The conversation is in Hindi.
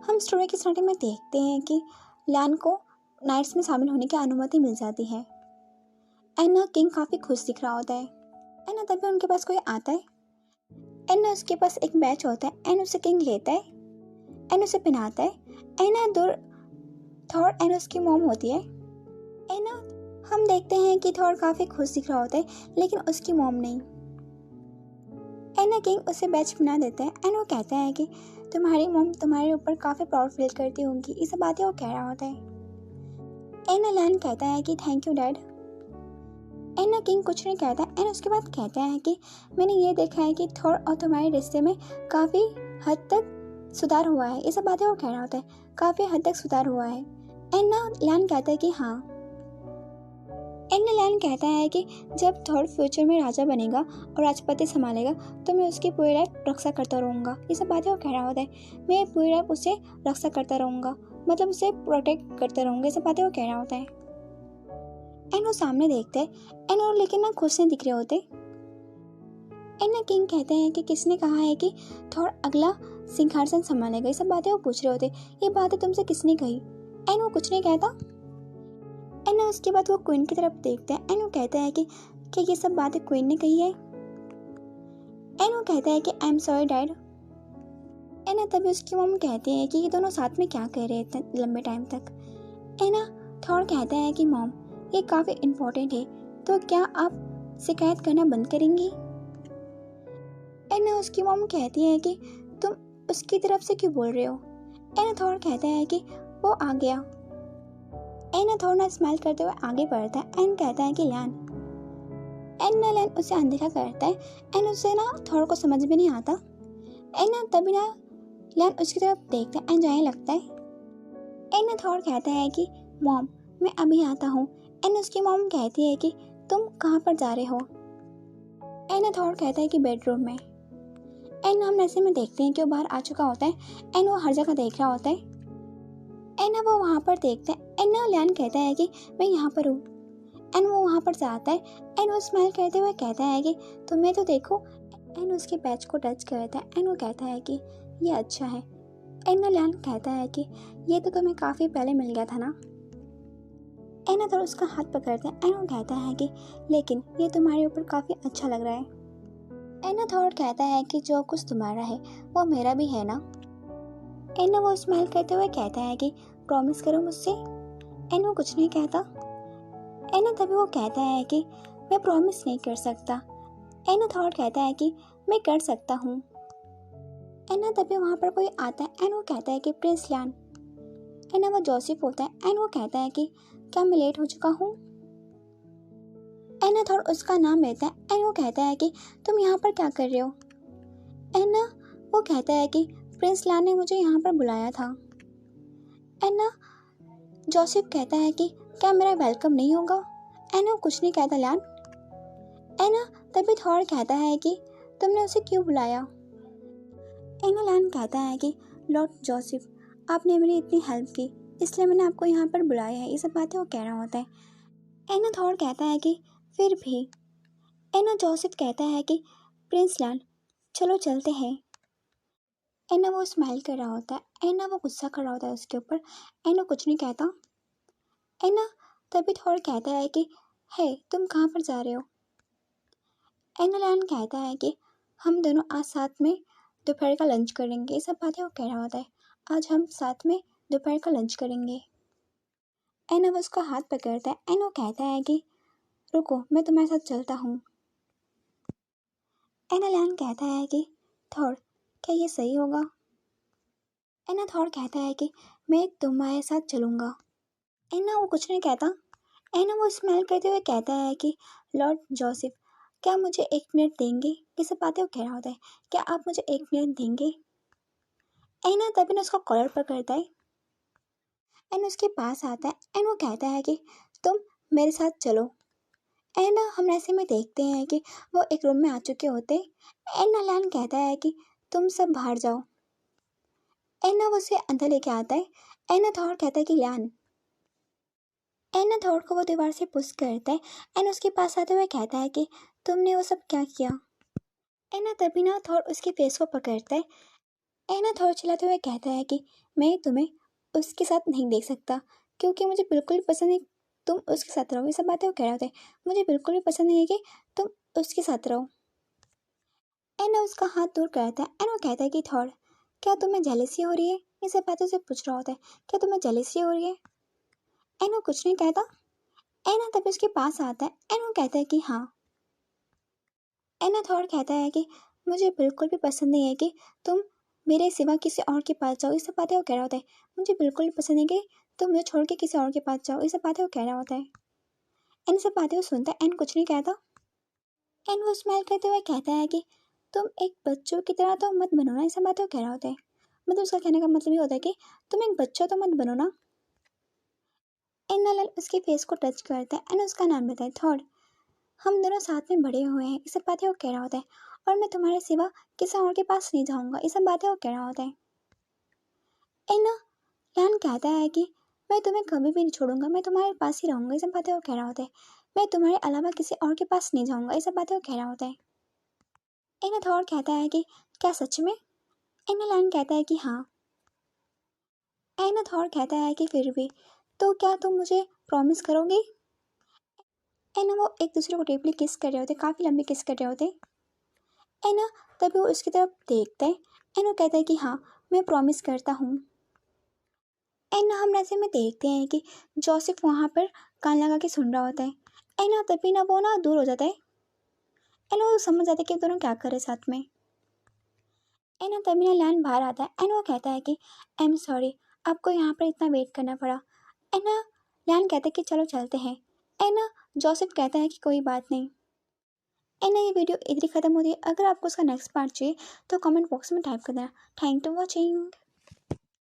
हम स्टोरी की स्टार्टिंग में देखते हैं कि लैन को नाइट्स में शामिल होने की अनुमति मिल जाती है। एंड किंग काफ़ी खुश दिख रहा होता है। एंड तभी उनके पास कोई आता है। एंड उसके पास एक बैच होता है एंड उसे किंग लेता है एंड उसे पहनाता है। एंड दूर थॉर एंड उसकी मॉम होती है। एंड हम देखते हैं कि थॉर काफ़ी खुश दिख रहा होता है, लेकिन उसकी मॉम नहीं। एंड किंग उसे बैच पहना देता है एंड वो कहता है कि तुम्हारी मॉम तुम्हारे ऊपर काफ़ी प्राउड फील करती होंगी। ये सब बातें वो कह रहा होता है। एंड लैन कहता है कि thank you dad. And king कुछ नहीं कहता एंड उसके बाद कहता है कि मैंने ये देखा है कि थॉर और तुम्हारे रिश्ते में काफ़ी हद तक सुधार हुआ है। ये सब बातें वो कह रहा होता है, काफ़ी हद तक सुधार हुआ है। एंड लैन कहता है कि हाँ। एंड लैन कहता है कि जब थॉर फ्यूचर में राजा बनेगा और राजपति संभालेगा तो मैं उसकी पूरी लाइफ रक्षा करता रहूँगा। ये सब बातें वो कह रहा होता है, मैं पूरी लाइफ उसे रक्षा करता रहूँगा, मतलब उसे प्रोटेक्ट करता रहूँगा। ये सब बातें वो कह रहा होता है। एंड वो सामने देखते हैं एंड वो लेकिन ना खुश नहीं दिख रहे होते। एंड किंग कहते हैं कि किसने कहा है कि थॉर अगला सिंहासन संभालेगा। ये सब बातें वो पूछ रहे होते, ये बातें तुमसे किसने कही। एंड वो कुछ नहीं कहता। एंड उसके बाद वो क्वीन की तरफ देखते हैं एंड वो कहता है कि क्या ये सब बातें क्वीन ने कही है। एंड वो कहता है कि I am sorry dad. And तभी उसकी मॉम कहती है कि ये दोनों साथ में क्या कर रहे हैं इतने लंबे टाइम तक। एंड थॉर कहता है कि मॉम ये काफ़ी इम्पोर्टेंट है, तो क्या आप शिकायत करना बंद करेंगी। एंड उसकी मॉम कहती है कि तुम उसकी तरफ से क्यों बोल रहे हो। एंड थॉर कहता है कि वो आ गया। एंड थॉर स्माइल करते हुए आगे बढ़ता है एंड कहता है कि लैन। एंड लैन उसे अनदेखा करता है एंड उसे थॉर को समझ में नहीं आता। एंड तभी लैन उसकी तरफ देखता है एंड जाने लगता है। एंड थॉर कहता है कि मॉम मैं अभी आता हूँ। एंड उसकी मॉम कहती है कि तुम कहाँ पर जा रहे हो। एंड थॉर कहता है कि बेडरूम में। एंड हम ऐसे में देखते हैं कि वो बाहर आ चुका होता है एंड वो हर जगह देख रहा होता है। एंड वो वहाँ पर देखते हैं एंड लैन कहता है कि मैं यहाँ पर हूँ। एंड वो वहाँ पर जाता है एंड वो स्माइल करते हुए कहता है कि तुम्हें तो देखो। एंड उसके पैच को टच करता है एंड वो कहता है कि ये अच्छा है। एंड लैन कहता है कि ये तो तुम्हें काफ़ी पहले मिल गया था ना। एंड तो उसका हाथ पकड़ता है एंड वो कहता है कि लेकिन ये तुम्हारे ऊपर काफ़ी अच्छा लग रहा है। एंड थॉर कहता है कि जो कुछ तुम्हारा है वो मेरा भी है ना। एंड वो स्माइल करते हुए कहता है कि प्रॉमिस करो मुझसे। एंड वो कुछ नहीं कहता। एंड तभी वो कहता है कि मैं प्रॉमिस नहीं कर सकता। एंड थॉर कहता है कि मैं कर सकता हूँ। एंड तभी वहाँ पर कोई आता है एंड वो कहता है कि प्रिंस लैन। एंड वो जोसेफ होता है एंड वो कहता है कि क्या मैं लेट हो चुका हूँ। एंड थॉर उसका नाम लेता है एंड वो कहता है कि तुम यहाँ पर क्या कर रहे हो। एंड वो कहता है कि प्रिंस लैन ने मुझे यहाँ पर बुलाया था। एंड जोसेफ कहता है कि क्या मेरा वेलकम नहीं होगा। एंड वो कुछ नहीं कहता लैन। एंड तभी थॉर कहता है कि तुमने उसे क्यों बुलाया। एंड लैन कहता है कि लॉर्ड जोसेफ आपने मेरी इतनी हेल्प की इसलिए मैंने आपको यहाँ पर बुलाया है। ये सब बातें वो कह रहा होता है। एंड थॉर कहता है कि फिर भी। एंड जोसेफ कहता है कि प्रिंस लैन चलो चलते हैं। एंड वो स्माइल कर रहा होता है एंड वो गुस्सा कर रहा होता है उसके ऊपर। एंड वो कुछ नहीं कहता। एंड तभी थॉर कहता है कि हे तुम कहाँ पर जा रहे हो। एंड लैन कहता है कि हम दोनों आज साथ में दोपहर का लंच करेंगे। ये सब बातें वो कह रहा होता है, आज हम साथ में दोपहर का लंच करेंगे। एंड अब उसका हाथ पकड़ता है एंड वो कहता है कि रुको मैं तुम्हारे साथ चलता हूँ। एंड लैन कहता है कि थॉर क्या ये सही होगा। एंड थॉर कहता है कि मैं तुम्हारे साथ चलूँगा। एंड वो कुछ नहीं कहता। एंड वो स्माइल करते हुए कहता है कि लॉर्ड जोसेफ क्या मुझे 1 मिनट देंगे। ये सब बातें वो कह रहा होता है, क्या आप मुझे 1 मिनट देंगे। एंड तभी उसका कॉलर पकड़ता है एंड उसके पास आता है एंड वो कहता है कि तुम मेरे साथ चलो। एंड हम ऐसे में देखते हैं कि वो एक रूम में आ चुके होते। एंड लैन कहता है कि तुम सब बाहर जाओ। एंड वो उसे अंदर लेके आता है। एंड थॉर कहता है कि लैन। एंड थॉर को वो दीवार से पुश करता है एंड उसके पास आते हुए कहता है कि तुमने वो सब क्या किया। एंड तभी थॉर उसके फेस को पकड़ता है एना थोड़ा चिल्लाते हुए कहता है कि मैं तुम्हें उसके साथ नहीं देख सकता, क्योंकि मुझे बिल्कुल भी पसंद नहीं तुम उसके साथ रहो। ये सब बातें वो कह रहे होते हैं, मुझे बिल्कुल भी पसंद नहीं है कि तुम उसके साथ रहो। एना उसका हाथ दूर करता है एंड वो कहता है कि थॉर, क्या तुम्हें जेलसी हो रही है? ये सब बातें उसे पूछ रहा होता है, क्या तुम्हें जेलसी हो रही है? एना कुछ नहीं कहता। एना तभी उसके पास आता है एंड वो कहता है कि हाँ। एना थॉर कहता है कि मुझे बिल्कुल भी पसंद नहीं है कि तुम मेरे सिवा किसी और के पास जाओ। ये सब बातें वो कह रहा होता है, मुझे बिल्कुल भी पसंद नहीं कि तुम मुझे छोड़ के किसी और के पास जाओ। ये सब बातें वो कह रहा होता है। इन सब बातें वो सुनता है एंड कुछ नहीं कहता। एंड वो स्माइल करते हुए कहता है कि तुम एक बच्चों की तरह तो मत बनो ना। ये सब बातें वो कह रहा होता है, मतलब उसका कहने का मतलब ये होता है कि तुम एक बच्चा तो मत बनो ना। एनालाल उसके फेस को टच करता है एंड उसका नाम बताए थॉर। हम दोनों साथ में बड़े हुए हैं। ये सब बातें वो कह रहा होता है, और मैं तुम्हारे सिवा किसी और के पास नहीं जाऊंगा। ये सब बातें वो कह रहा होता है। एना लैन कहता है कि मैं तुम्हें कभी भी नहीं छोड़ूंगा, मैं तुम्हारे पास ही रहूंगा। ये सब बातें वो कह रहा होता है, मैं तुम्हारे अलावा किसी और के पास नहीं जाऊंगा। ये सब बातें वो कह रहा होता है। एना थॉर कहता है कि क्या सच में? एना लैन कहता है कि हाँ। एना थॉर कहता है कि फिर भी तो क्या तुम मुझे प्रॉमिस करोगे? एना वो एक दूसरे को डीपली किस कर रहे होते, काफ़ी लंबी किस कर रहे होते। एना तभी वो उसकी तरफ देखता है एंड वो कहता है कि हाँ, मैं प्रॉमिस करता हूँ। एंड हम ऐसे में देखते हैं कि जोसेफ वहाँ पर कान लगा के सुन रहा होता है। एंड तभी ना वो ना दूर हो जाता है एंड वो समझ जाता है कि दोनों क्या करे साथ में। एंड तभी ना लैन बाहर आता है एंड वो कहता है कि आई एम सॉरी, आपको यहाँ पर इतना वेट करना पड़ा। एंड लैन कहता है कि चलो चलते हैं। एंड जोसेफ कहता है कि कोई बात नहीं। एंड ये वीडियो इधर ही ख़त्म होती है। अगर आपको उसका नेक्स्ट पार्ट चाहिए तो कमेंट बॉक्स में टाइप कर देना। Thank you watching.